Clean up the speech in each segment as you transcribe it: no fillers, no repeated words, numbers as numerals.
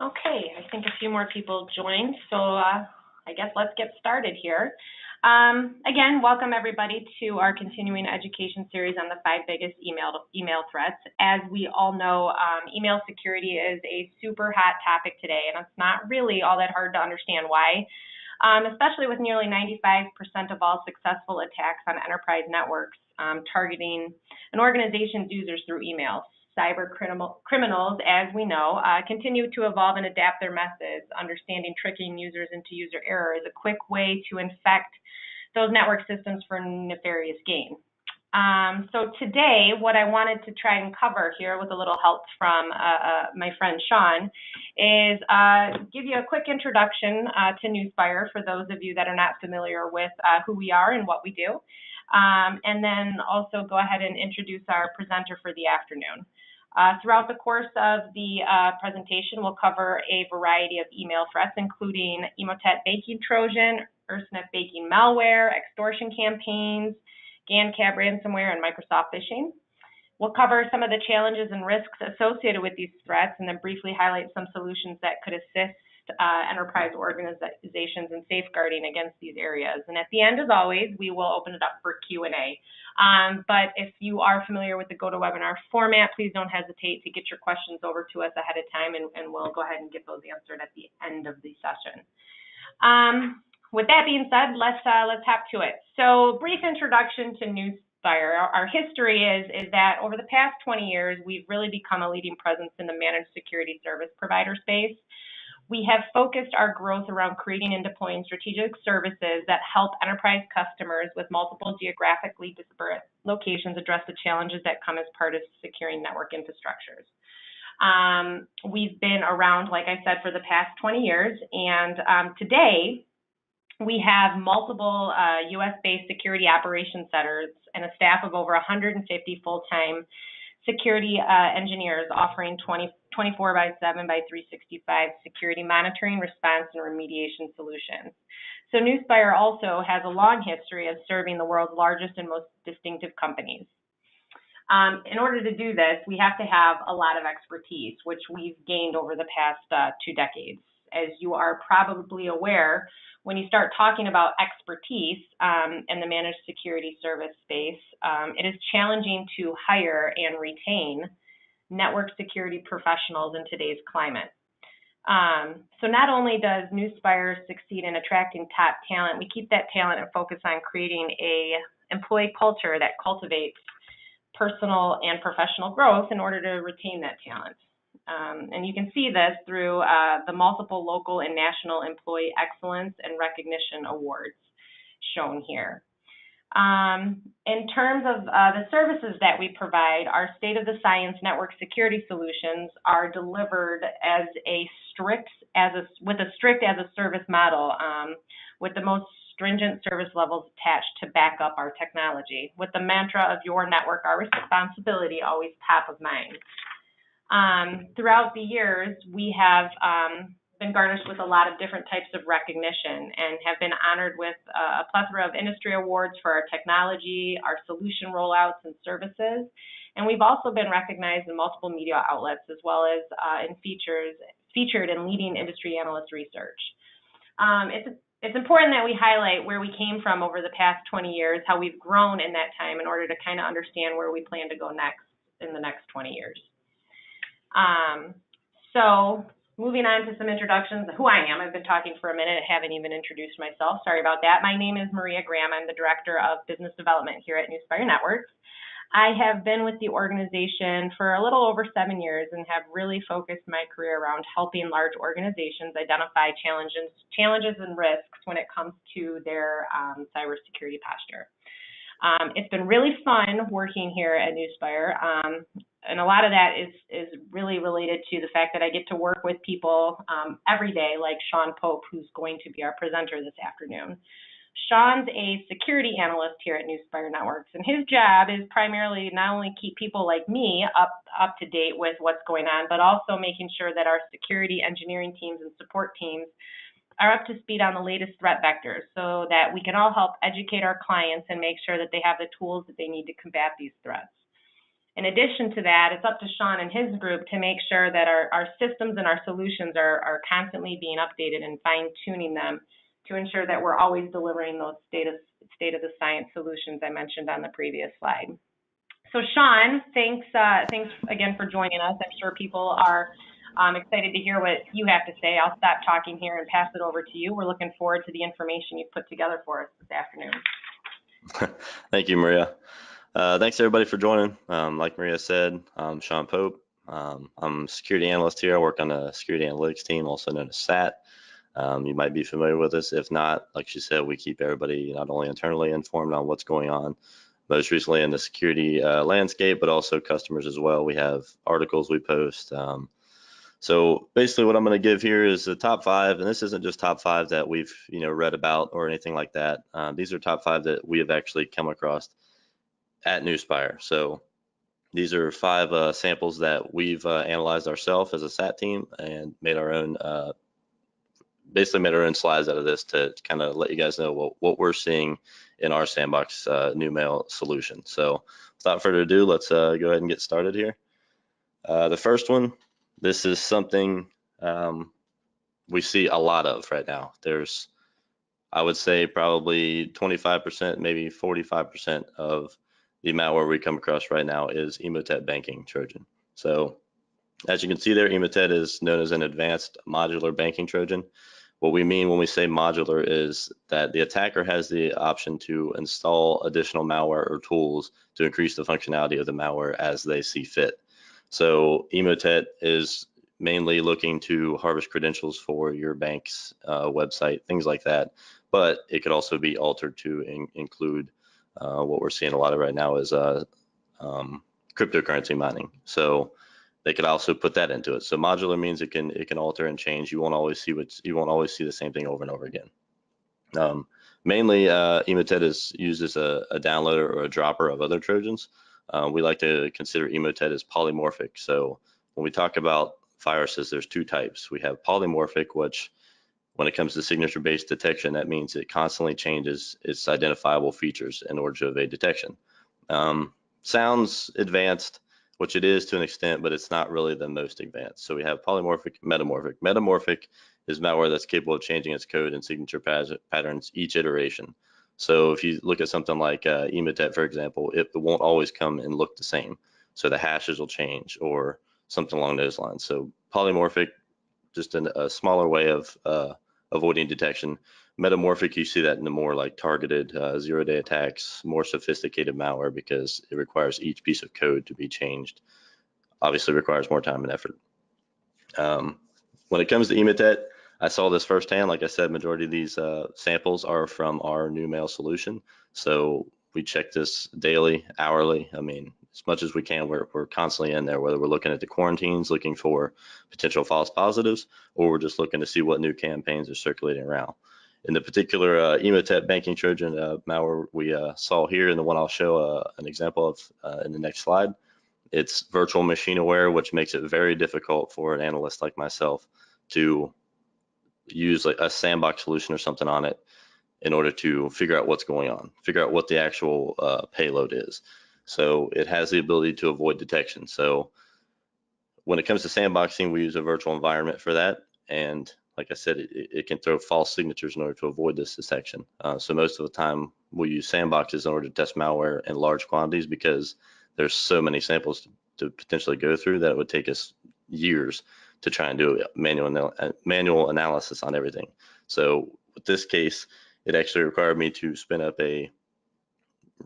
Okay, I think a few more people joined, so I guess let's get started here. Again, welcome everybody to our continuing education series on the 5 biggest email threats. As we all know, email security is a super hot topic today, and it's not really all that hard to understand why, especially with nearly 95% of all successful attacks on enterprise networks targeting an organization's users through email. Cyber criminals, as we know, continue to evolve and adapt their methods. Understanding tricking users into user error is a quick way to infect those network systems for nefarious gain. So today, what I wanted to try and cover here with a little help from my friend Sean is give you a quick introduction to Nuspire for those of you that are not familiar with who we are and what we do. And then also go ahead and introduce our presenter for the afternoon. Throughout the course of the presentation, we'll cover a variety of email threats, including Emotet baking Trojan, Ursnif baking malware, extortion campaigns, GandCrab Ransomware, and Microsoft Phishing. We'll cover some of the challenges and risks associated with these threats, and then briefly highlight some solutions that could assist enterprise organizations in safeguarding against these areas. And at the end, as always, we will open it up for Q&A. But if you are familiar with the GoToWebinar format, please don't hesitate to get your questions over to us ahead of time, and we'll go ahead and get those answered at the end of the session. With that being said, let's hop to it. So, brief introduction to Nuspire. Our history is that over the past 20 years, we've really become a leading presence in the managed security service provider space. We have focused our growth around creating and deploying strategic services that help enterprise customers with multiple geographically disparate locations address the challenges that come as part of securing network infrastructures. We've been around, like I said, for the past 20 years, and today we have multiple U.S.-based security operations centers and a staff of over 150 full-time security engineers offering 24/7/365 security monitoring, response, and remediation solutions. So Nuspire also has a long history of serving the world's largest and most distinctive companies. In order to do this, we have to have a lot of expertise, which we've gained over the past 2 decades. As you are probably aware, when you start talking about expertise in the managed security service space, it is challenging to hire and retain network security professionals in today's climate. So not only does Nuspire succeed in attracting top talent, we keep that talent and focus on creating a employee culture that cultivates personal and professional growth in order to retain that talent. And you can see this through the multiple local and national employee excellence and recognition awards shown here. In terms of the services that we provide, our state-of-the-science network security solutions are delivered as with a strict as a service model, with the most stringent service levels attached to back up our technology, with the mantra of your network, our responsibility, always top of mind. Throughout the years, we have been garnished with a lot of different types of recognition and have been honored with a plethora of industry awards for our technology, our solution rollouts and services. And we've also been recognized in multiple media outlets as well as featured in leading industry analyst research. It's important that we highlight where we came from over the past 20 years, how we've grown in that time in order to kind of understand where we plan to go next in the next 20 years. So moving on to some introductions of who I am. I've been talking for a minute. I haven't even introduced myself. Sorry about that. My name is Maria Graham. I'm the Director of Business Development here at Nuspire Networks. I have been with the organization for a little over 7 years and have really focused my career around helping large organizations identify challenges and risks when it comes to their cybersecurity posture. It's been really fun working here at Nuspire, and a lot of that is really related to the fact that I get to work with people every day, like Sean Pope, who's going to be our presenter this afternoon. Sean's a security analyst here at Nuspire Networks, and his job is primarily not only keep people like me up to date with what's going on, but also making sure that our security engineering teams and support teams are up to speed on the latest threat vectors so that we can all help educate our clients and make sure that they have the tools that they need to combat these threats. In addition to that, it's up to Sean and his group to make sure that our systems and our solutions are constantly being updated and fine-tuning them to ensure that we're always delivering those state-of-the-science solutions I mentioned on the previous slide. So Sean, thanks again for joining us. I'm sure people are excited to hear what you have to say. I'll stop talking here and pass it over to you. We're looking forward to the information you've put together for us this afternoon. Thank you, Maria. Thanks everybody for joining. Like Maria said, I'm Sean Pope. I'm a security analyst here. I work on the security analytics team, also known as SAT. You might be familiar with us. If not, like she said, we keep everybody not only internally informed on what's going on, most recently in the security landscape, but also customers as well. We have articles we post. So basically what I'm going to give here is the top 5, and this isn't just top 5 that we've read about or anything like that. These are top 5 that we have actually come across at Nuspire. So these are 5 samples that we've analyzed ourselves as a SAT team and made our own, basically made our own slides out of this to kind of let you guys know what we're seeing in our sandbox new mail solution. So without further ado, let's go ahead and get started here. The first one, this is something we see a lot of right now. There's, I would say, probably 25%, maybe 45% of the malware we come across right now is Emotet banking Trojan. So as you can see there, Emotet is known as an advanced modular banking Trojan. What we mean when we say modular is that the attacker has the option to install additional malware or tools to increase the functionality of the malware as they see fit. So Emotet is mainly looking to harvest credentials for your bank's website, things like that. But it could also be altered to include what we're seeing a lot of right now is cryptocurrency mining. So they could also put that into it. So modular means it can alter and change. You won't always see the same thing over and over again. Mainly, Emotet is used as a downloader or a dropper of other Trojans. We like to consider Emotet as polymorphic. So when we talk about viruses, there's 2 types. We have polymorphic, which when it comes to signature-based detection, that means it constantly changes its identifiable features in order to evade detection. Sounds advanced, which it is to an extent, but it's not really the most advanced. So we have polymorphic, metamorphic. Metamorphic is malware that's capable of changing its code and signature patterns each iteration. So if you look at something like Emotet, for example, it won't always come and look the same. So the hashes will change or something along those lines. So polymorphic, just a smaller way of avoiding detection. Metamorphic, you see that in the more like targeted zero-day attacks, more sophisticated malware because it requires each piece of code to be changed. Obviously requires more time and effort. When it comes to Emotet, I saw this firsthand. Like I said, majority of these samples are from our new mail solution. So we check this daily, hourly. I mean, as much as we can, we're constantly in there, whether we're looking at the quarantines, looking for potential false positives, or we're just looking to see what new campaigns are circulating around. In the particular Emotet banking Trojan malware we saw here, and the one I'll show an example of in the next slide, it's virtual machine aware, which makes it very difficult for an analyst like myself to use like a sandbox solution or something on it in order to figure out what's going on, figure out what the actual payload is. So it has the ability to avoid detection. So when it comes to sandboxing, we use a virtual environment for that. And like I said, it can throw false signatures in order to avoid this detection. So most of the time we use sandboxes in order to test malware in large quantities because there's so many samples to potentially go through that it would take us years to try and do manual analysis on everything. So with this case, it actually required me to spin up a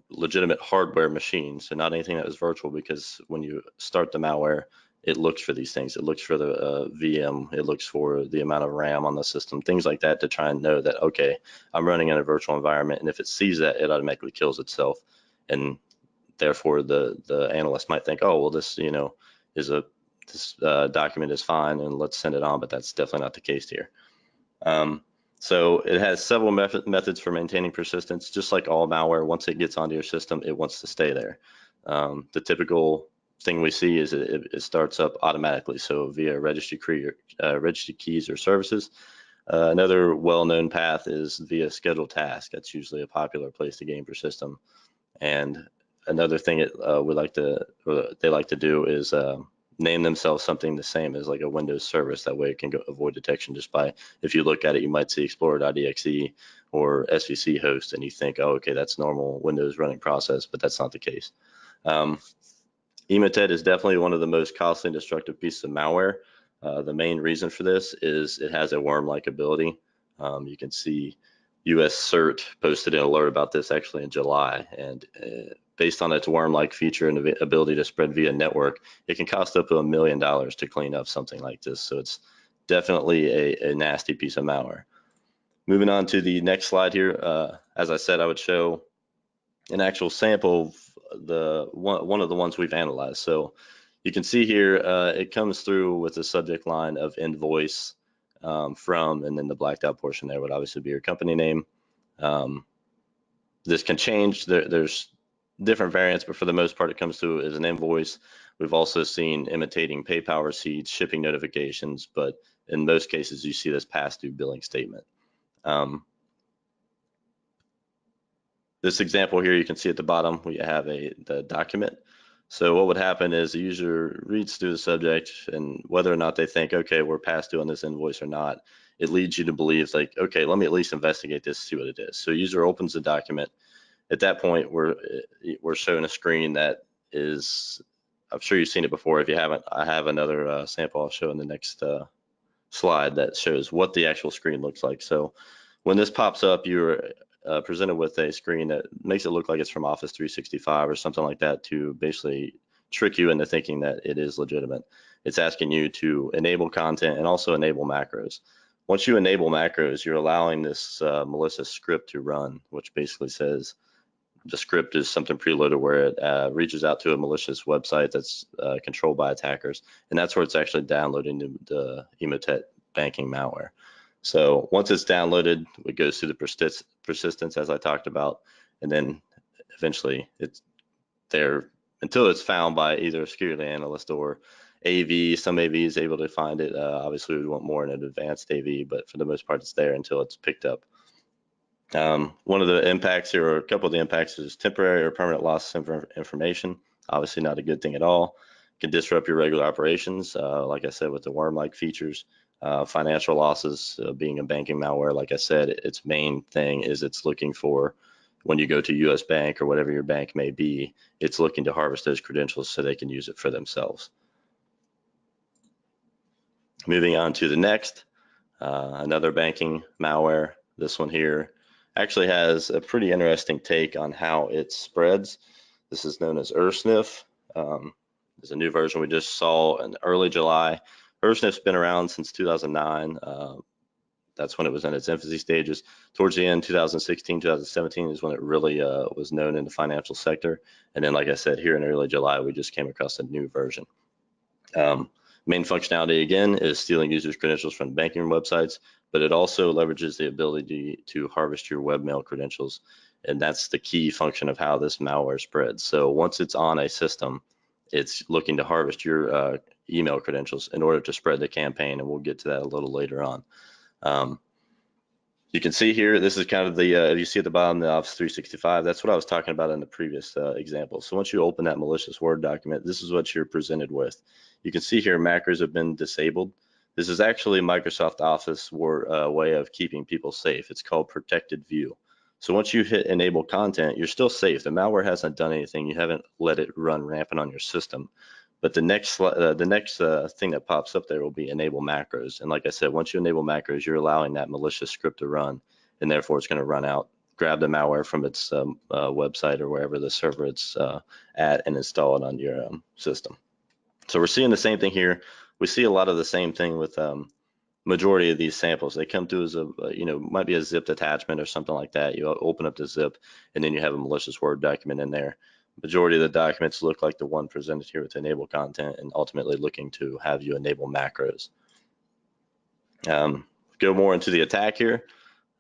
legitimate hardware machine, so not anything that was virtual, because when you start the malware, it looks for these things. It looks for the VM, it looks for the amount of RAM on the system, things like that, to try and know that, okay, I'm running in a virtual environment, and if it sees that, it automatically kills itself. And therefore the analyst might think, oh, well, this this document is fine and let's send it on, but that's definitely not the case here. So it has several methods for maintaining persistence. Just like all malware, once it gets onto your system, it wants to stay there. The typical thing we see is it starts up automatically, so via registry keys or services. Another well-known path is via scheduled task. That's usually a popular place to gain persistence. And another thing they like to do is name themselves something the same as like a Windows service. That way it can avoid detection just by, if you look at it, you might see explorer.exe or SVC host and you think, oh, okay, that's normal Windows running process, but that's not the case. Emotet is definitely one of the most costly and destructive pieces of malware. The main reason for this is it has a worm-like ability. You can see US CERT posted an alert about this actually in July, and based on its worm-like feature and the ability to spread via network, it can cost up to $1 million to clean up something like this. So it's definitely a nasty piece of malware. Moving on to the next slide here, as I said, I would show an actual sample of one of the ones we've analyzed. So you can see here, it comes through with the subject line of invoice from, and then the blacked out portion there would obviously be your company name. This can change. There's different variants, but for the most part, it comes through as an invoice. We've also seen imitating PayPal receipts, shipping notifications, but in most cases, you see this past due billing statement. This example here, you can see at the bottom, we have the document. So what would happen is the user reads through the subject, and whether or not they think, okay, we're past due on this invoice or not, it leads you to believe like, okay, let me at least investigate this, see what it is. So user opens the document. At that point, we're showing a screen that is, I'm sure you've seen it before. If you haven't, I have another sample I'll show in the next slide that shows what the actual screen looks like. So when this pops up, you're presented with a screen that makes it look like it's from Office 365 or something like that to basically trick you into thinking that it is legitimate. It's asking you to enable content and also enable macros. Once you enable macros, you're allowing this malicious script to run, which basically says the script is something preloaded where it reaches out to a malicious website that's controlled by attackers, and that's where it's actually downloading the Emotet banking malware. So once it's downloaded, it goes through the persistence as I talked about, and then eventually it's there until it's found by either a security analyst or AV. Some AV is able to find it. Obviously, we want more in an advanced AV, but for the most part, it's there until it's picked up. One of the impacts here, or a couple of the impacts, is temporary or permanent loss of information. Obviously not a good thing at all. Can disrupt your regular operations, like I said, with the worm-like features. Financial losses, being a banking malware, like I said, its main thing is it's looking for, when you go to US Bank or whatever your bank may be, it's looking to harvest those credentials so they can use it for themselves. Moving on to the next, another banking malware. This one here actually has a pretty interesting take on how it spreads. This is known as Ursnif. There's a new version we just saw in early July. Ursnif's been around since 2009. That's when it was in its infancy stages. Towards the end, 2016, 2017 is when it really was known in the financial sector. And then, like I said, here in early July, we just came across a new version. Main functionality, again, is stealing users' credentials from banking websites, but it also leverages the ability to harvest your webmail credentials. And that's the key function of how this malware spreads. So once it's on a system, it's looking to harvest your email credentials in order to spread the campaign, and we'll get to that a little later on. You can see here, this is kind of the, you see at the bottom, the Office 365, that's what I was talking about in the previous example. So once you open that malicious Word document, this is what you're presented with. You can see here macros have been disabled. This is actually Microsoft Office way of keeping people safe. It's called Protected View. So once you hit enable content, you're still safe. The malware hasn't done anything. You haven't let it run rampant on your system. But the next thing that pops up there will be enable macros. And like I said, once you enable macros, you're allowing that malicious script to run, and therefore it's going to run out, grab the malware from its website or wherever the server it's at, and install it on your system. So we're seeing the same thing here. We see a lot of the same thing with majority of these samples. They come through as a, might be a zipped attachment or something like that. You open up the zip, and then you have a malicious Word document in there. Majority of the documents look like the one presented here with enable content, and ultimately looking to have you enable macros. Go more into the attack here.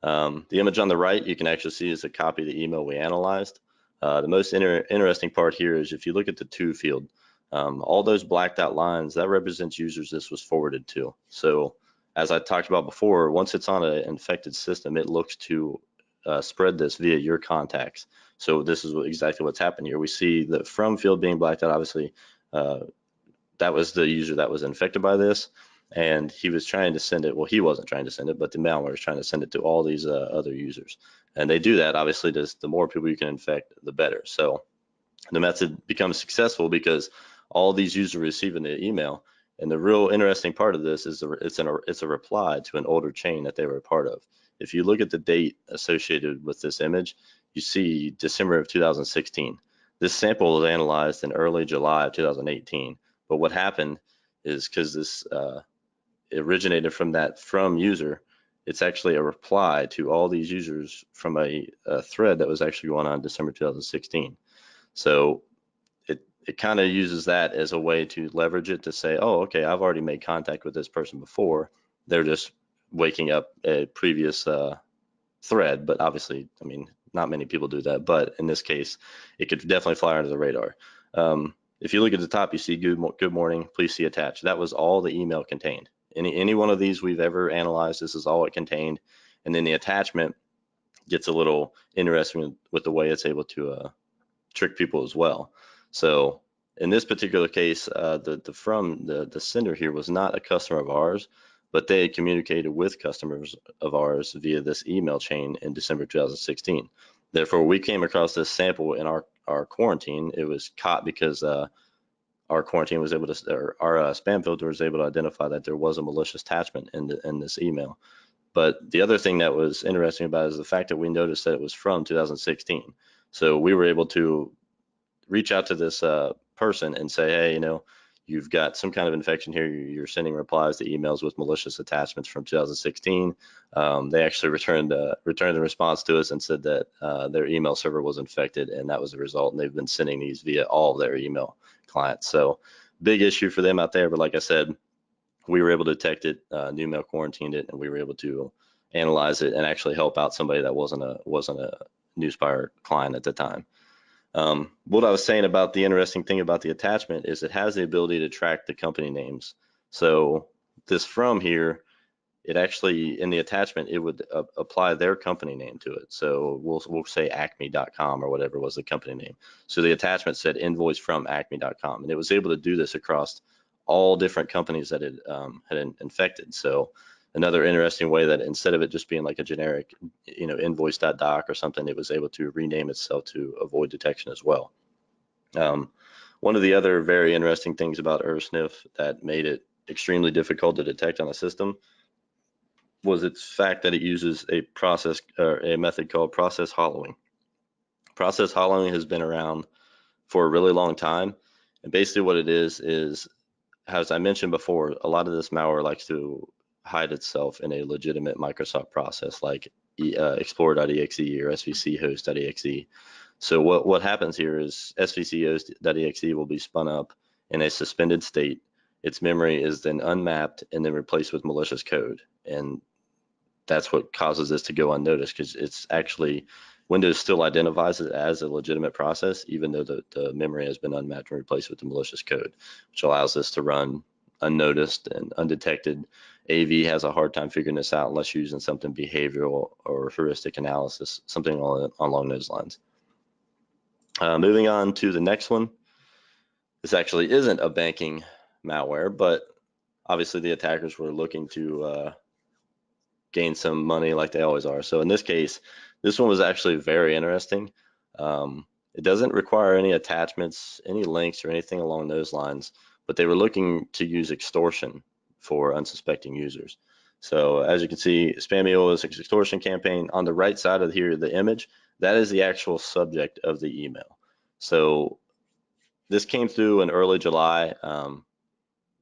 The image on the right, you can actually see is a copy of the email we analyzed. The most interesting part here is if you look at the to field, all those blacked out lines, that represents users this was forwarded to. So as I talked about before, once it's on an infected system, it looks to spread this via your contacts. So this is exactly what's happened here. We see the from field being blacked out. Obviously, that was the user that was infected by this, and he was trying to send it. Well, he wasn't trying to send it, but the malware is trying to send it to all these other users. And they do that, obviously, just the more people you can infect, the better. So the method becomes successful because all these users receiving the email. And the real interesting part of this is it's a reply to an older chain that they were a part of. If you look at the date associated with this image, you see December of 2016. This sample was analyzed in early July of 2018. But what happened is because this originated from that from user, it's actually a reply to all these users from a thread that was actually going on December 2016. So it kind of uses that as a way to leverage it to say, oh, okay, I've already made contact with this person before. They're just waking up a previous thread, but obviously, I mean, not many people do that. But in this case, it could definitely fly under the radar. If you look at the top, you see good morning, please see attached. That was all the email contained. Any one of these we've ever analyzed, this is all it contained. And then the attachment gets a little interesting with the way it's able to trick people as well. So in this particular case, the sender here was not a customer of ours, but they had communicated with customers of ours via this email chain in December 2016. Therefore, we came across this sample in our quarantine. It was caught because our quarantine was able to, or our spam filter was able to identify that there was a malicious attachment in this email. But the other thing that was interesting about it is the fact that we noticed that it was from 2016. So we were able to reach out to this person and say, hey, you've got some kind of infection here. You're sending replies to emails with malicious attachments from 2016. They actually returned the response to us and said that their email server was infected, and that was the result. And they've been sending these via all of their email clients. So big issue for them out there. But like I said, we were able to detect it, Numail quarantined it, and we were able to analyze it and actually help out somebody that wasn't a Nuspire client at the time. What I was saying about the interesting thing about the attachment is it has the ability to track the company names. So this from here, it actually, in the attachment, it would apply their company name to it. So we'll say acme.com or whatever was the company name. So the attachment said invoice from acme.com, and it was able to do this across all different companies that it had infected. So another interesting way that instead of it just being like a generic, invoice.doc or something, it was able to rename itself to avoid detection as well. One of the other very interesting things about Ursnif that made it extremely difficult to detect on a system was its fact that it uses a process or a method called process hollowing. Process hollowing has been around for a really long time. And basically what it is, as I mentioned before, a lot of this malware likes to hide itself in a legitimate Microsoft process like Explorer.exe or svchost.exe. So what happens here is svchost.exe will be spun up in a suspended state. Its memory is then unmapped and then replaced with malicious code. And that's what causes this to go unnoticed, because it's actually, Windows still identifies it as a legitimate process, even though the memory has been unmapped and replaced with the malicious code, which allows this to run unnoticed and undetected. AV has a hard time figuring this out unless you're using something behavioral or heuristic analysis, something along those lines. Moving on to the next one. This actually isn't a banking malware, but obviously the attackers were looking to gain some money like they always are. So in this case, this one was actually very interesting. It doesn't require any attachments, any links or anything along those lines, but they were looking to use extortion for unsuspecting users. So as you can see, spam is extortion campaign. On the right side of here, the image, that is the actual subject of the email. So this came through in early July.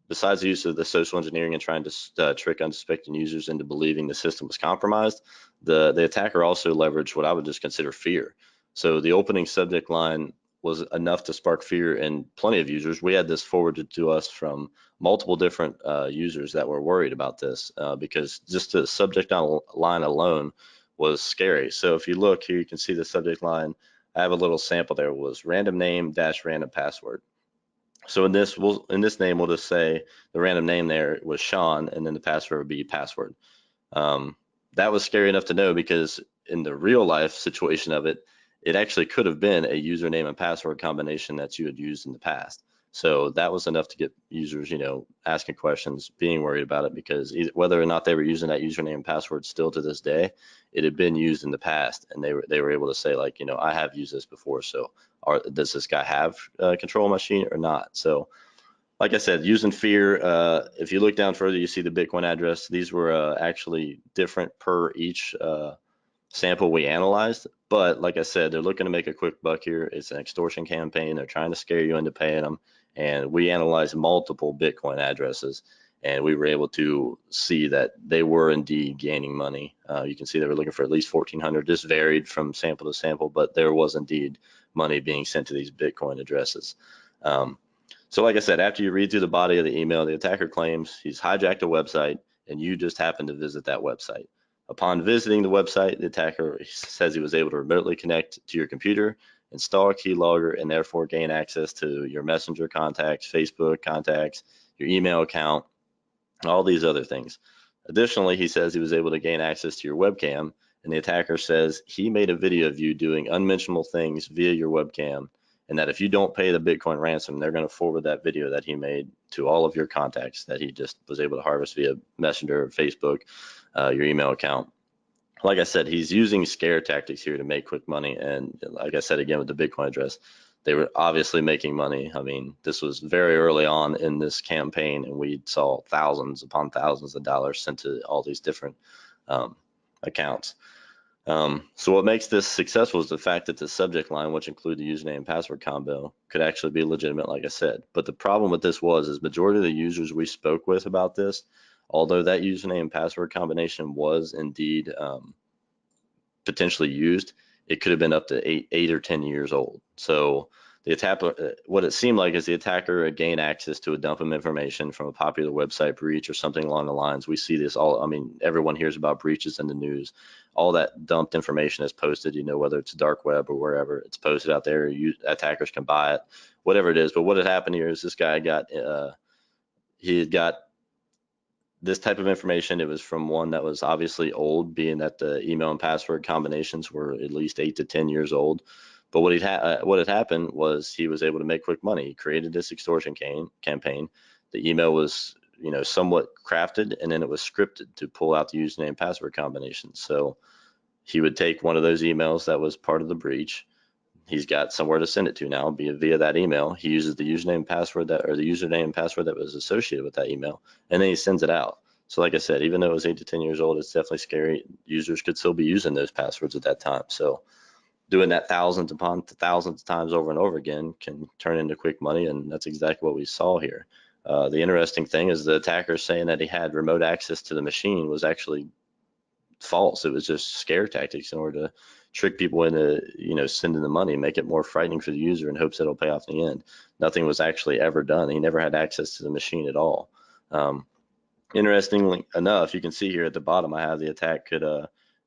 Besides the use of the social engineering and trying to trick unsuspecting users into believing the system was compromised, the attacker also leveraged what I would just consider fear. So the opening subject line was enough to spark fear in plenty of users. We had this forwarded to us from multiple different users that were worried about this because just the subject line alone was scary. So if you look here, you can see the subject line. I have a little sample there. It was random name dash random password. So in this name, we'll just say the random name there was Sean, and then the password would be password. That was scary enough to know because in the real life situation of it, it actually could have been a username and password combination that you had used in the past. So that was enough to get users, asking questions, being worried about it, because whether or not they were using that username and password still to this day, it had been used in the past, and they were able to say, like, I have used this before, so does this guy have control of my machine or not? So like I said, using fear, if you look down further, you see the Bitcoin address. These were actually different per each sample we analyzed. But like I said, they're looking to make a quick buck here. It's an extortion campaign. They're trying to scare you into paying them. And we analyzed multiple Bitcoin addresses, and we were able to see that they were indeed gaining money. You can see they were looking for at least 1,400. This varied from sample to sample, but there was indeed money being sent to these Bitcoin addresses. So like I said, after you read through the body of the email, the attacker claims he's hijacked a website and you just happened to visit that website. Upon visiting the website, the attacker says he was able to remotely connect to your computer, install a keylogger, and therefore gain access to your Messenger contacts, Facebook contacts, your email account, all these other things. Additionally, he says he was able to gain access to your webcam, and the attacker says he made a video of you doing unmentionable things via your webcam, and that if you don't pay the Bitcoin ransom, they're going to forward that video that he made to all of your contacts that he just was able to harvest via Messenger, Facebook, your email account. Like I said, he's using scare tactics here to make quick money. And like I said, again, with the Bitcoin address, they were obviously making money. I mean, this was very early on in this campaign, and we saw thousands upon thousands of dollars sent to all these different accounts. So what makes this successful is the fact that the subject line, which include the username and password combo, could actually be legitimate, like I said. But the problem with this is majority of the users we spoke with about this, although that username and password combination was indeed potentially used, it could have been up to 8 or 10 years old. So the attacker, what it seemed like is the attacker gained access to a dump of information from a popular website breach or something along the lines. We see this all, I mean, everyone hears about breaches in the news. All that dumped information is posted, whether it's dark web or wherever, it's posted out there. Attackers can buy it, whatever it is. But what had happened here is this guy he had got this type of information. It was from one that was obviously old, being that the email and password combinations were at least 8 to 10 years old. But what had happened was he was able to make quick money. He created this extortion campaign. The email was, somewhat crafted, and then it was scripted to pull out the username and password combination. So he would take one of those emails that was part of the breach. He's got somewhere to send it to now via that email. He uses the username and password the username and password that was associated with that email, and then he sends it out. So like I said, even though it was 8 to 10 years old, it's definitely scary. Users could still be using those passwords at that time. So doing that thousands upon thousands of times over and over again can turn into quick money, and that's exactly what we saw here. The interesting thing is the attacker saying that he had remote access to the machine was actually false. It was just scare tactics in order to trick people into, sending the money, make it more frightening for the user in hopes that it'll pay off in the end. Nothing was actually ever done. He never had access to the machine at all. Interestingly enough, you can see here at the bottom, I have the attack could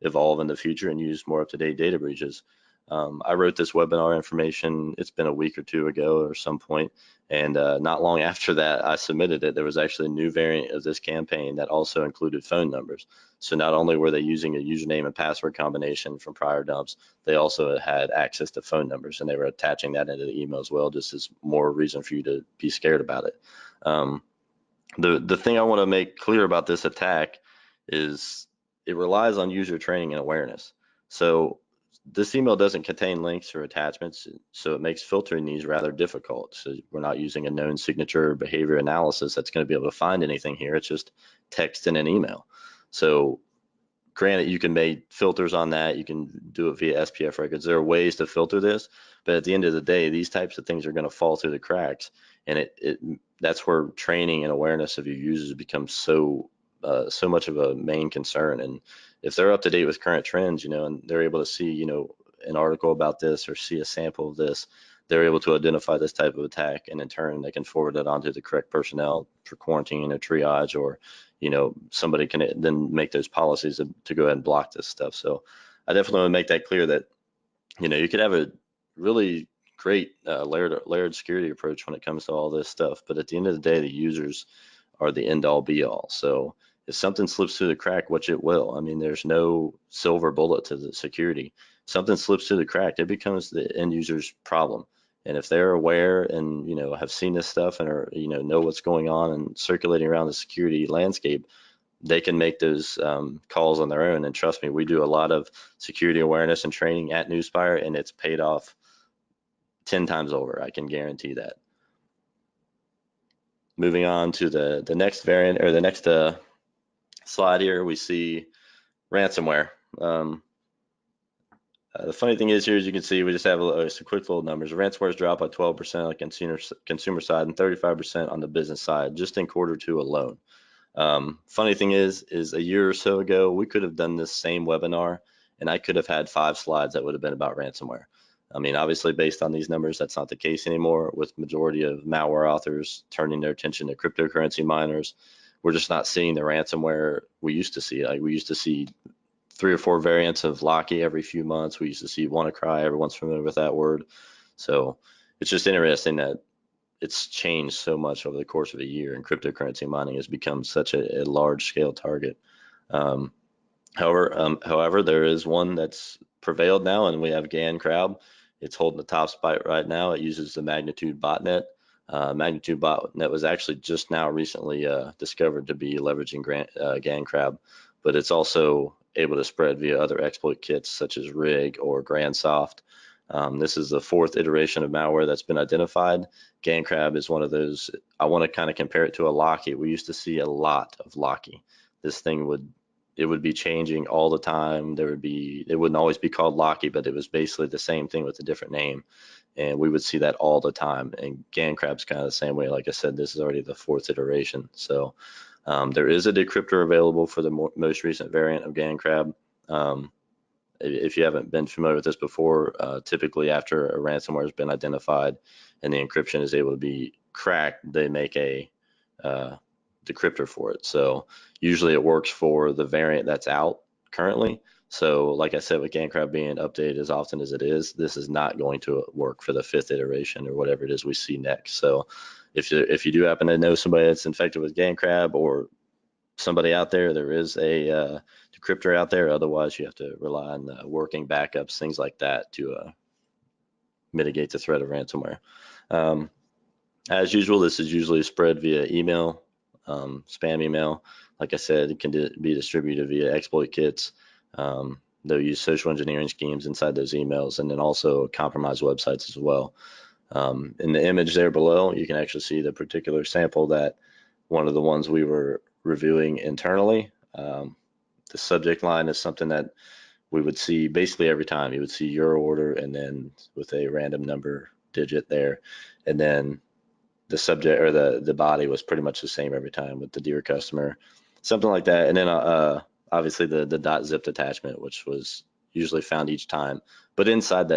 evolve in the future and use more up-to-date data breaches. I wrote this webinar information, it's been a week or two ago or some point, and not long after that I submitted it. There was actually a new variant of this campaign that also included phone numbers. So not only were they using a username and password combination from prior dumps, they also had access to phone numbers, and they were attaching that into the email as well, just as more reason for you to be scared about it. The thing I want to make clear about this attack is it relies on user training and awareness. So this email doesn't contain links or attachments, so it makes filtering these rather difficult. So we're not using a known signature or behavior analysis that's going to be able to find anything here. It's just text in an email. So granted, you can make filters on that. You can do it via SPF records. There are ways to filter this, but at the end of the day, these types of things are going to fall through the cracks, and that's where training and awareness of your users becomes so much of a main concern. And if they're up to date with current trends, and they're able to see, an article about this or see a sample of this, they're able to identify this type of attack, and in turn, they can forward it onto the correct personnel for quarantine or triage, or, somebody can then make those policies to go ahead and block this stuff. So I definitely want to make that clear that, you could have a really great layered security approach when it comes to all this stuff, but at the end of the day, the users are the end all be all. So if something slips through the crack, which it will, I mean, there's no silver bullet to the security. Something slips through the crack, it becomes the end user's problem. And if they're aware and, have seen this stuff and are, know what's going on and circulating around the security landscape, they can make those calls on their own. And trust me, we do a lot of security awareness and training at Nuspire, and it's paid off 10 times over. I can guarantee that. Moving on to the next variant, or the next slide here, we see ransomware. The funny thing is here, as you can see, we just have some quick little numbers. Ransomware's dropped by 12% on the consumer side and 35% on the business side, just in Q2 alone. Funny thing is a year or so ago, we could have done this same webinar, and I could have had 5 slides that would have been about ransomware. I mean, obviously, based on these numbers, that's not the case anymore, with majority of malware authors turning their attention to cryptocurrency miners. We're just not seeing the ransomware we used to see. Like, we used to see 3 or 4 variants of Locky every few months. We used to see WannaCry. Everyone's familiar with that word. So it's just interesting that it's changed so much over the course of a year, and cryptocurrency mining has become such a large scale target. However, there is one that's prevailed now, and we have GandCrab. It's holding the top spot right now. It uses the Magnitude botnet. Magnitude botnet was actually just now recently discovered to be leveraging GandCrab, but it's also able to spread via other exploit kits such as Rig or GrandSoft. This is the 4th iteration of malware that's been identified. GandCrab is one of those. I want to kind of compare it to a Locky. We used to see a lot of Locky. This thing would be changing all the time. It wouldn't always be called Locky, but it was basically the same thing with a different name, and we would see that all the time. And GandCrab's kind of the same way. Like I said, this is already the 4th iteration. So there is a decryptor available for the most recent variant of GandCrab. If you haven't been familiar with this before, typically after a ransomware has been identified and the encryption is able to be cracked, they make a decryptor for it. So usually it works for the variant that's out currently. So like I said, with GandCrab being updated as often as it is, this is not going to work for the 5th iteration or whatever it is we see next. So if you do happen to know somebody that's infected with GandCrab, or somebody out there is a decryptor out there. Otherwise, you have to rely on working backups, things like that, to mitigate the threat of ransomware. As usual, this is usually spread via email, spam email. Like I said, it can be distributed via exploit kits. They'll use social engineering schemes inside those emails, and then also compromised websites as well. In the image there below, you can actually see the particular sample that one of the ones we were reviewing internally. The subject line is something that we would see basically every time. You would see your order and then with a random number digit there, and then the subject or the body was pretty much the same every time with the dear customer, something like that. And then obviously the .zip attachment, which was usually found each time. But inside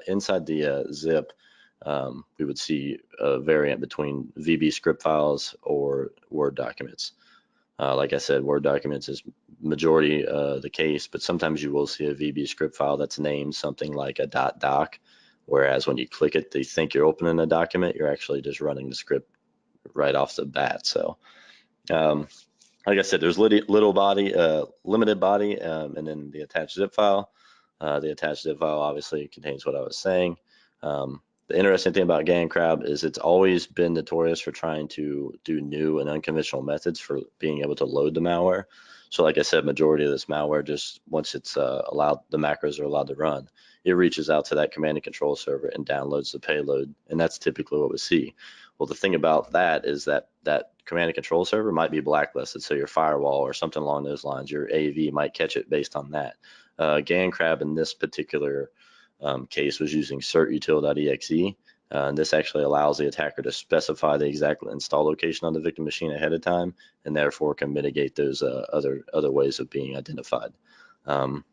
inside the zip, we would see a variant between VB script files or Word documents. Like I said, Word documents is majority the case, but sometimes you will see a VB script file that's named something like a .doc, whereas when you click it, they think you're opening a document. You're actually just running the script right off the bat. So, like I said, there's limited body, and then the attached zip file. The attached zip file obviously contains what I was saying. The interesting thing about GandCrab is it's always been notorious for trying to do new and unconventional methods for being able to load the malware. So like I said, majority of this malware, just once it's allowed, the macros are allowed to run, it reaches out to that command and control server and downloads the payload. And that's typically what we see. Well, the thing about that is that command and control server might be blacklisted. So your firewall or something along those lines, your AV might catch it based on that. GandCrab in this particular case was using certutil.exe. And this actually allows the attacker to specify the exact install location on the victim machine ahead of time, and therefore can mitigate those other ways of being identified. On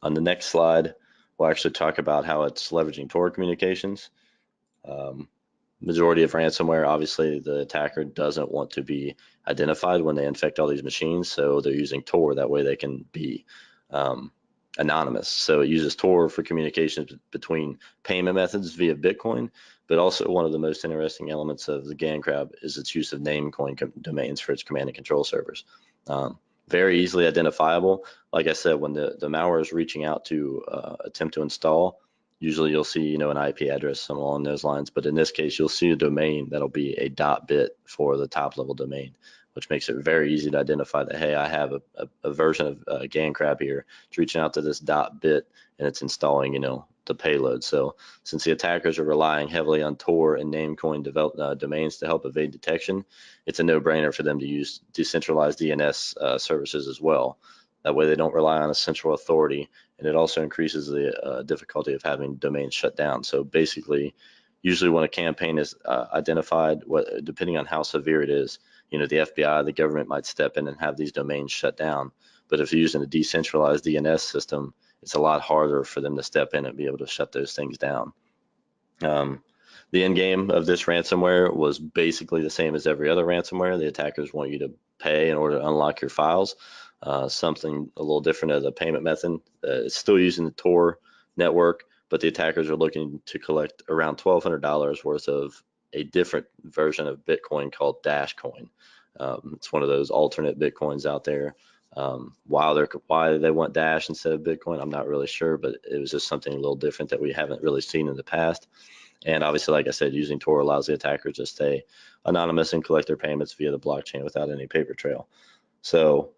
the next slide, we'll actually talk about how it's leveraging Tor communications. Majority of ransomware, obviously, the attacker doesn't want to be identified when they infect all these machines, so they're using Tor. That way they can be anonymous. So it uses Tor for communications between payment methods via Bitcoin, but also one of the most interesting elements of the GandCrab is its use of Namecoin domains for its command and control servers. Very easily identifiable. Like I said, when the malware is reaching out to attempt to install, usually you'll see, an IP address, something along those lines. But in this case, you'll see a domain that'll be a .bit for the top level domain, which makes it very easy to identify that, hey, I have a version of GandCrab here. It's reaching out to this .bit and it's installing, the payload. So since the attackers are relying heavily on Tor and Namecoin domains to help evade detection, it's a no-brainer for them to use decentralized DNS services as well. That way they don't rely on a central authority, and it also increases the difficulty of having domains shut down. So basically, usually when a campaign is identified, depending on how severe it is, the FBI, the government might step in and have these domains shut down. But if you're using a decentralized DNS system, it's a lot harder for them to step in and be able to shut those things down. The end game of this ransomware was basically the same as every other ransomware. The attackers want you to pay in order to unlock your files. Something a little different as a payment method. It's still using the Tor network, but the attackers are looking to collect around $1,200 worth of a different version of Bitcoin called Dashcoin. It's one of those alternate Bitcoins out there. Why they want Dash instead of Bitcoin, I'm not really sure, but it was just something a little different that we haven't really seen in the past. And obviously, like I said, using Tor allows the attackers to stay anonymous and collect their payments via the blockchain without any paper trail. So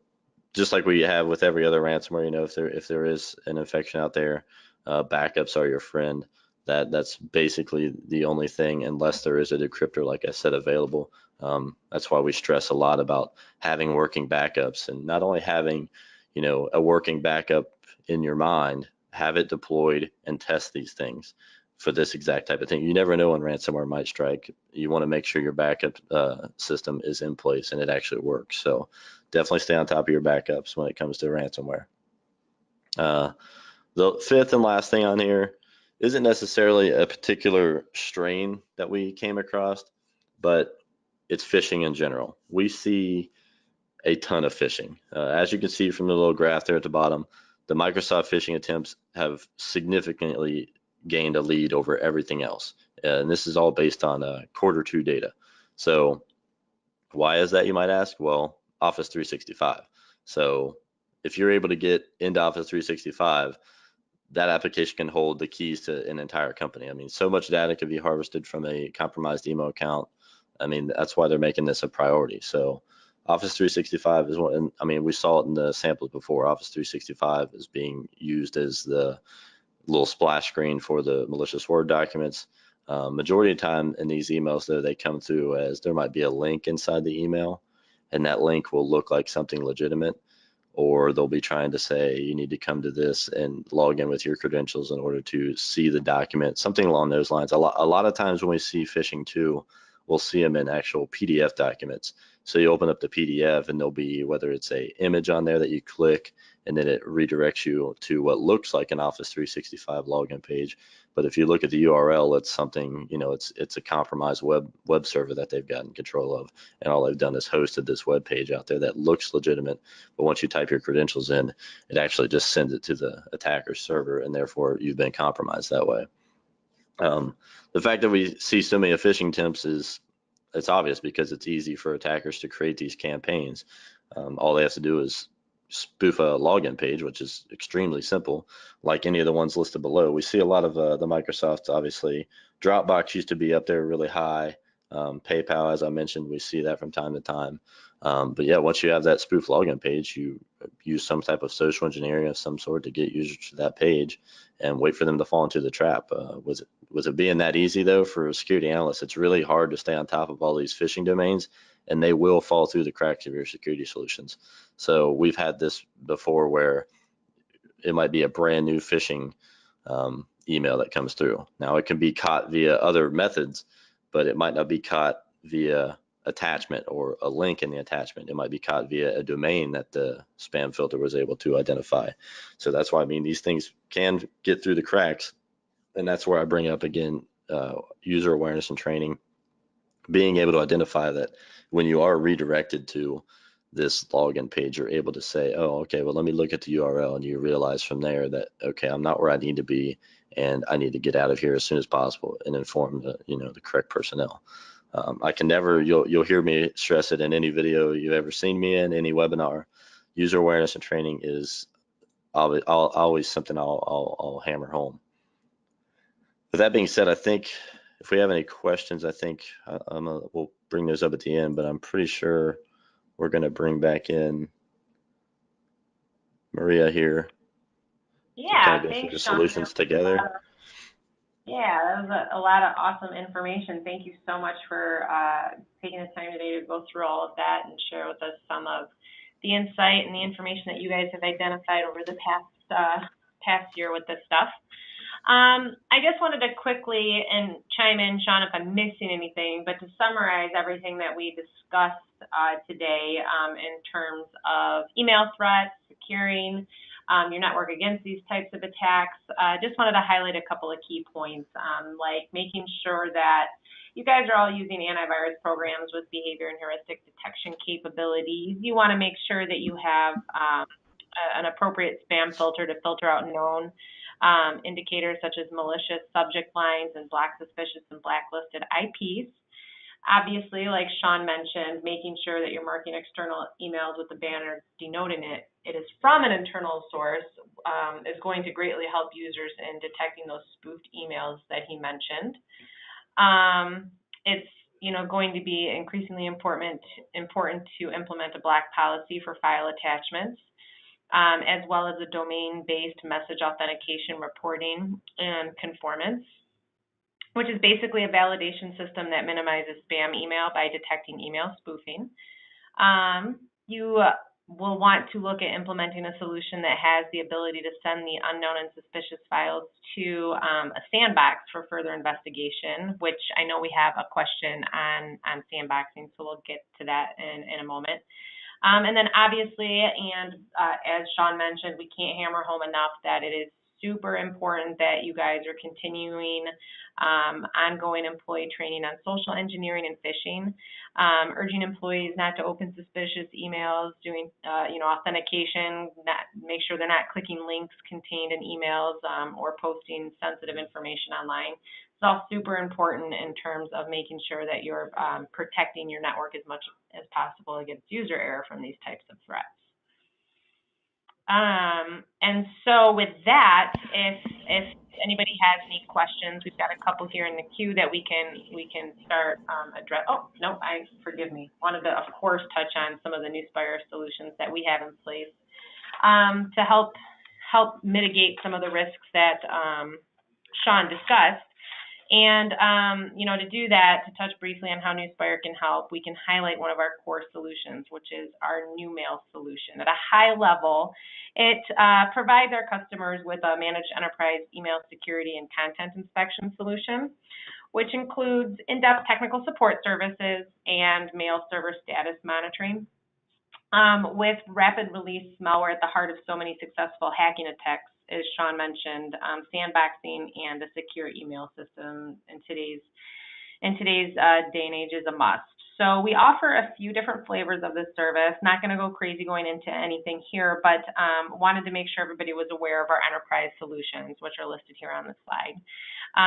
just like we have with every other ransomware, if there is an infection out there, backups are your friend. That's basically the only thing, unless there is a decryptor, like I said, available. That's why we stress a lot about having working backups, and not only having, a working backup in your mind, have it deployed and test these things for this exact type of thing. You never know when ransomware might strike. You want to make sure your backup system is in place and it actually works. So definitely stay on top of your backups when it comes to ransomware. The fifth and last thing on here isn't necessarily a particular strain that we came across, but it's phishing in general. We see a ton of phishing. As you can see from the little graph there at the bottom, the Microsoft phishing attempts have significantly gained a lead over everything else. And this is all based on Q2 data. So why is that, you might ask? Well, Office 365. So if you're able to get into Office 365, that application can hold the keys to an entire company. I mean, so much data can be harvested from a compromised email account. I mean, that's why they're making this a priority. So Office 365 is one, and I mean, we saw it in the samples before. Office 365 is being used as the little splash screen for the malicious Word documents. Majority of the time in these emails, though, they come through as there might be a link inside the email, and that link will look like something legitimate, or they'll be trying to say you need to come to this and log in with your credentials in order to see the document, something along those lines. A lot of times when we see phishing too, we'll see them in actual PDF documents. So you open up the PDF and there'll be, whether it's a image on there that you click and then it redirects you to what looks like an Office 365 login page. But if you look at the URL, it's something, it's a compromised web server that they've gotten control of. And all they've done is hosted this web page out there that looks legitimate. But once you type your credentials in, it actually just sends it to the attacker's server, and therefore you've been compromised that way. The fact that we see so many phishing attempts it's obvious because it's easy for attackers to create these campaigns. All they have to do is spoof a login page, which is extremely simple, like any of the ones listed below. We see a lot of the Microsoft, obviously. Dropbox used to be up there really high. PayPal, as I mentioned, we see that from time to time. But yeah, once you have that spoof login page, you use some type of social engineering of some sort to get users to that page and wait for them to fall into the trap. Was it being that easy, though? For security analysts, it's really hard to stay on top of all these phishing domains, and they will fall through the cracks of your security solutions. So we've had this before where it might be a brand new phishing email that comes through. Now it can be caught via other methods, but it might not be caught via attachment or a link in the attachment. It might be caught via a domain that the spam filter was able to identify. So that's why, I mean, these things can get through the cracks. And that's where I bring up again, user awareness and training, being able to identify that when you are redirected to this login page, you're able to say, oh, okay, well, let me look at the URL, and you realize from there that, okay, I'm not where I need to be, and I need to get out of here as soon as possible, and inform the correct personnel. I can never, you'll hear me stress it in any video you've ever seen me in, any webinar. User awareness and training is always something I'll hammer home. With that being said, I think if we have any questions, I think we'll bring those up at the end, but I'm pretty sure we're going to bring back in Maria here to kind Yeah, of go through thanks, the Sean. solutions together. Yeah, that was a lot of awesome information. Thank you so much for taking the time today to go through all of that and share with us some of the insight and the information that you guys have identified over the past year with this stuff. I just wanted to quickly and chime in, Sean, if I'm missing anything, but to summarize everything that we discussed today in terms of email threats, securing your network against these types of attacks. Just wanted to highlight a couple of key points, like making sure that you guys are all using antivirus programs with behavior and heuristic detection capabilities. You want to make sure that you have an appropriate spam filter to filter out known indicators such as malicious subject lines and black suspicious and blacklisted IPs. Obviously, like Sean mentioned, making sure that you're marking external emails with the banner denoting it is from an internal source is going to greatly help users in detecting those spoofed emails that he mentioned. It's going to be increasingly important to implement a black policy for file attachments, as well as a domain-based message authentication reporting and conformance, which is basically a validation system that minimizes spam email by detecting email spoofing. You will want to look at implementing a solution that has the ability to send the unknown and suspicious files to a sandbox for further investigation, which I know we have a question on sandboxing, so we'll get to that in a moment. And then obviously, and as Sean mentioned, we can't hammer home enough that it is super important that you guys are continuing ongoing employee training on social engineering and phishing, urging employees not to open suspicious emails, doing authentication, make sure they're not clicking links contained in emails or posting sensitive information online. It's all super important in terms of making sure that you're protecting your network as much as possible against user error from these types of threats. And so with that, if anybody has any questions, we've got a couple here in the queue that we can start address. Oh, no, forgive me. Wanted to, of course, touch on some of the Nuspire solutions that we have in place to help mitigate some of the risks that Sean discussed. And, to do that, to touch briefly on how Nuspire can help, we can highlight one of our core solutions, which is our new mail solution. At a high level, it provides our customers with a managed enterprise email security and content inspection solution, which includes in-depth technical support services and mail server status monitoring. With rapid release malware at the heart of so many successful hacking attacks, as Sean mentioned, sandboxing and a secure email system in today's day and age is a must. So we offer a few different flavors of this service. Not going to go crazy going into anything here, but wanted to make sure everybody was aware of our enterprise solutions, which are listed here on the slide.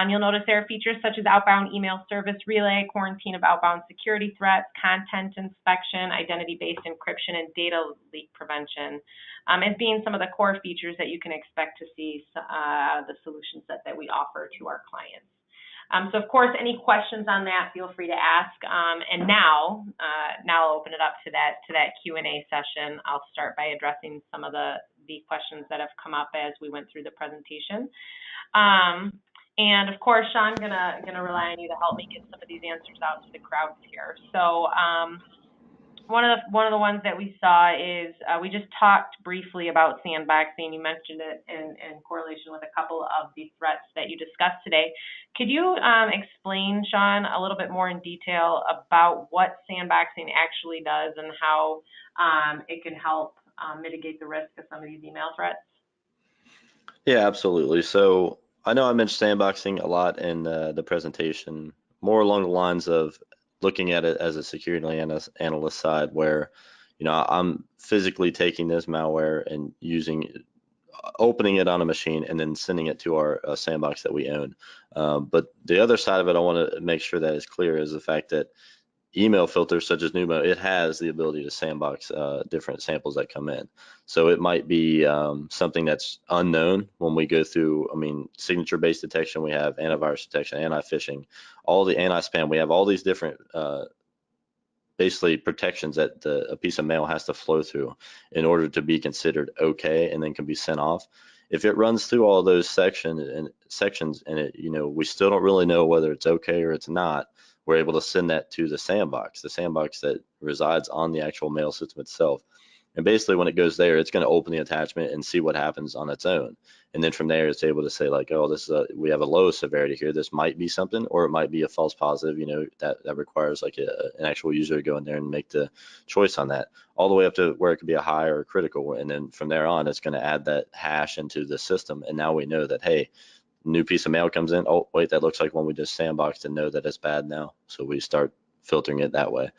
You'll notice there are features such as outbound email service relay, quarantine of outbound security threats, content inspection, identity-based encryption, and data leak prevention as being some of the core features that you can expect to see the solution set that we offer to our clients. So of course, any questions on that, feel free to ask. And now I'll open it up to that Q&A session. I'll start by addressing some of the questions that have come up as we went through the presentation. And of course, Sean, gonna rely on you to help me get some of these answers out to the crowd here. So one of the ones that we saw is we just talked briefly about sandboxing. You mentioned it in correlation with a couple of the threats that you discussed today. Could you explain, Sean, a little bit more in detail about what sandboxing actually does and how it can help mitigate the risk of some of these email threats? Yeah, absolutely. So I know I mentioned sandboxing a lot in the presentation, more along the lines of looking at it as a security analyst side where, I'm physically taking this malware and using opening it on a machine and then sending it to our sandbox that we own. But the other side of it, I want to make sure that is clear, is the fact that email filters such as Numo, it has the ability to sandbox different samples that come in. So it might be something that's unknown when we go through, I mean, signature-based detection, we have antivirus detection, anti-phishing, all the anti-spam, we have all these different basically protections that a piece of mail has to flow through in order to be considered okay and then can be sent off. If it runs through all those sections and it, you know, we still don't really know whether it's okay or it's not, we're able to send that to the sandbox that resides on the actual mail system itself. And basically when it goes there, it's going to open the attachment and see what happens on its own. And then from there, it's able to say like, oh, this is we have a low severity here. This might be something, or it might be a false positive, you know, that requires like an actual user to go in there and make the choice on that, all the way up to where it could be a high or a critical. And then from there on, it's going to add that hash into the system. And now we know that, hey, new piece of mail comes in. Oh, wait, that looks like one we just sandboxed and know that it's bad now. So we start filtering it that way.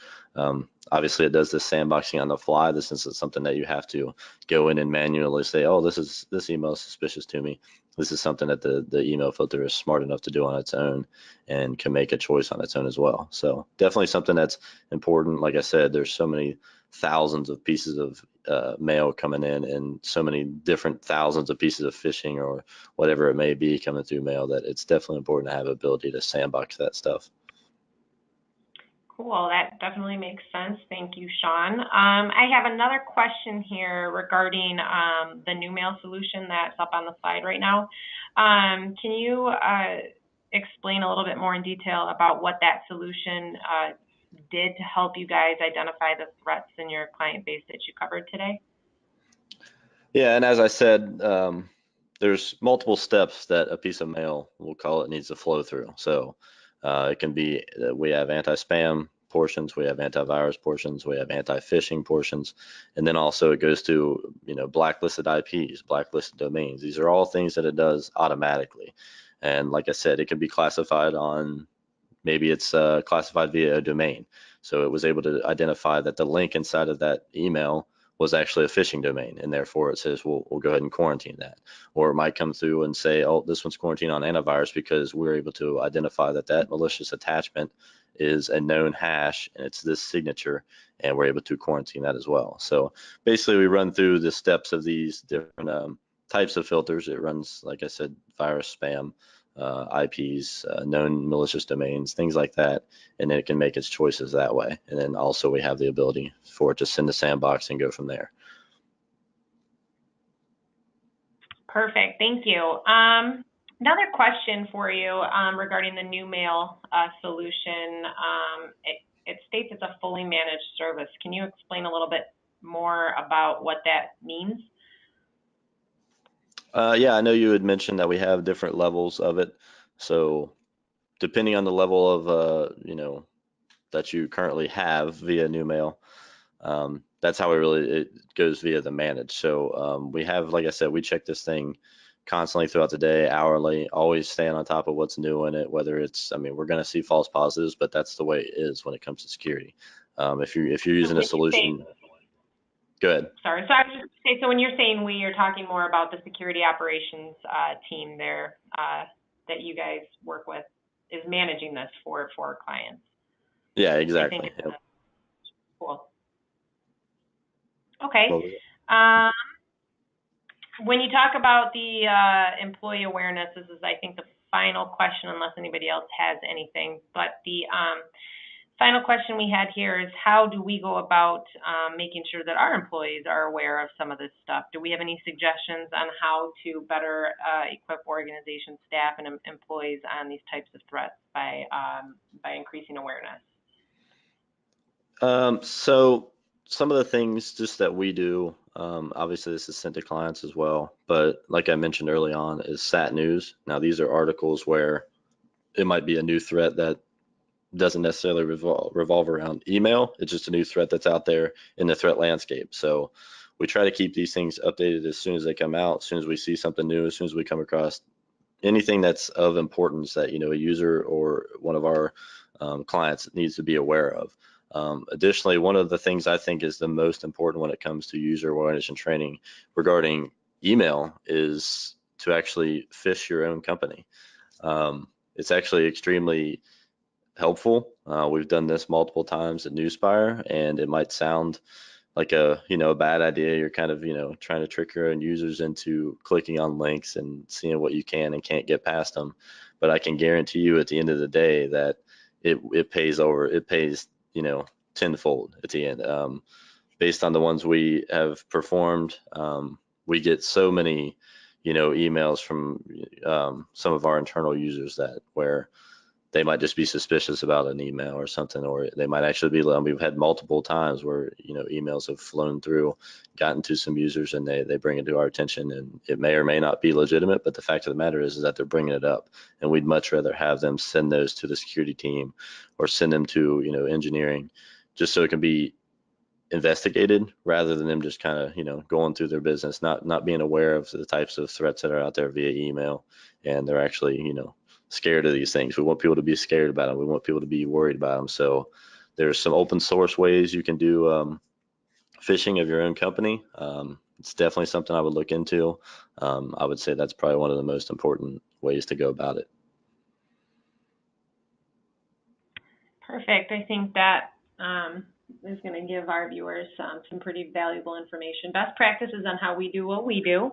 Obviously, it does this sandboxing on the fly. This isn't something that you have to go in and manually say, oh, this email is suspicious to me. This is something that the email filter is smart enough to do on its own and can make a choice on its own as well. So definitely something that's important. Like I said, there's so many thousands of pieces of mail coming in and so many different thousands of pieces of phishing or whatever it may be coming through mail that it's definitely important to have ability to sandbox that stuff. Cool, that definitely makes sense. Thank you, Sean. I have another question here regarding the new mail solution that's up on the slide right now. Can you explain a little bit more in detail about what that solution did to help you guys identify the threats in your client base that you covered today? Yeah, and as I said, there's multiple steps that a piece of mail, we'll call it, needs to flow through. So it can be we have anti-spam portions, we have antivirus portions, we have anti-phishing portions, and then also it goes to, you know, blacklisted IPs, blacklisted domains. These are all things that it does automatically. And like I said, it can be classified on, maybe it's classified via a domain. So it was able to identify that the link inside of that email was actually a phishing domain, and therefore it says we'll go ahead and quarantine that. Or it might come through and say, oh, this one's quarantined on antivirus, because we're able to identify that that malicious attachment is a known hash and it's this signature, and we're able to quarantine that as well. So basically we run through the steps of these different types of filters. It runs, like I said, virus, spam, IPs, known malicious domains, things like that, and then it can make its choices that way. And then also we have the ability for it to send a sandbox and go from there. Perfect, thank you. Another question for you regarding the new mail solution. It states it's a fully managed service. Can you explain a little bit more about what that means? Yeah, I know you had mentioned that we have different levels of it. So depending on the level of, you know, that you currently have via new mail, that's how it goes via the managed. So we have, like I said, we check this thing constantly throughout the day, hourly, always staying on top of what's new in it, whether it's, I mean, we're going to see false positives, but that's the way it is when it comes to security. If you're using a solution, go ahead. Sorry, so I was just say, so when you're saying we, you're talking more about the security operations team there that you guys work with is managing this for clients. Yeah, exactly. Yep. Cool. Okay. When you talk about the employee awareness, this is, I think, the final question, unless anybody else has anything. But the final question we had here is, how do we go about making sure that our employees are aware of some of this stuff? Do we have any suggestions on how to better equip organization staff and employees on these types of threats by increasing awareness? So some of the things just that we do, obviously this is sent to clients as well, but like I mentioned early on, is SAT News. Now these are articles where it might be a new threat that doesn't necessarily revolve around email. It's just a new threat that's out there in the threat landscape. So we try to keep these things updated as soon as they come out, as soon as we see something new, as soon as we come across anything that's of importance that, you know, a user or one of our clients needs to be aware of. Additionally, one of the things I think is the most important when it comes to user awareness and training regarding email is to actually phish your own company. It's actually extremely helpful. We've done this multiple times at Nuspire, and it might sound like a bad idea. You're kind of trying to trick your own users into clicking on links and seeing what you can and can't get past them. But I can guarantee you at the end of the day that it pays over. It pays tenfold at the end. Based on the ones we have performed, we get so many emails from some of our internal users that where they might just be suspicious about an email or something, or they might actually be, we've had multiple times where, emails have flown through, gotten to some users, and they bring it to our attention, and it may or may not be legitimate, but the fact of the matter is that they're bringing it up, and we'd much rather have them send those to the security team or send them to, engineering, just so it can be investigated rather than them just kind of, going through their business, not being aware of the types of threats that are out there via email, and they're actually, scared of these things. We want people to be scared about them. We want people to be worried about them. So there's some open source ways you can do phishing of your own company. It's definitely something I would look into. I would say that's probably one of the most important ways to go about it. Perfect. I think that is going to give our viewers some pretty valuable information. Best practices on how we do what we do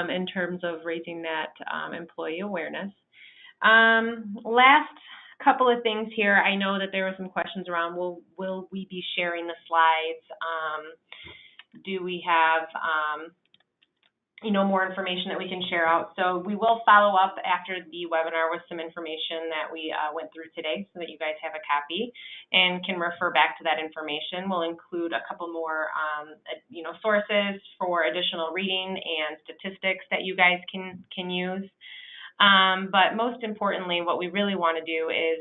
in terms of raising that employee awareness. Last couple of things here. I know that there were some questions around, will we be sharing the slides? Do we have more information that we can share out? So we will follow up after the webinar with some information that we went through today so that you guys have a copy and can refer back to that information. We'll include a couple more sources for additional reading and statistics that you guys can use. But most importantly, what we really want to do is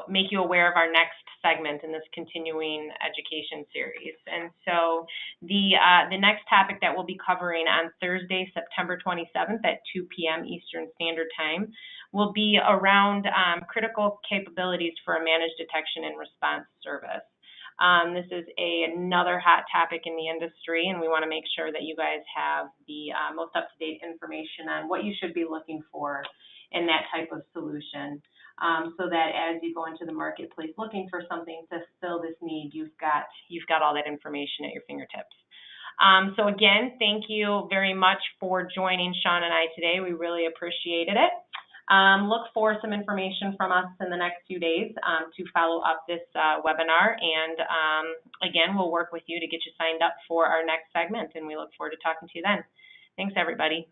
make you aware of our next segment in this continuing education series. And so the next topic that we'll be covering on Thursday, September 27th at 2 p.m. Eastern Standard Time will be around critical capabilities for a managed detection and response service. This is another hot topic in the industry, and we want to make sure that you guys have the most up-to-date information on what you should be looking for in that type of solution. So that as you go into the marketplace looking for something to fill this need, you've got all that information at your fingertips. So again, thank you very much for joining Sean and I today. We really appreciated it. Look for some information from us in the next few days to follow up this webinar. And again, we'll work with you to get you signed up for our next segment, and we look forward to talking to you then. Thanks, everybody.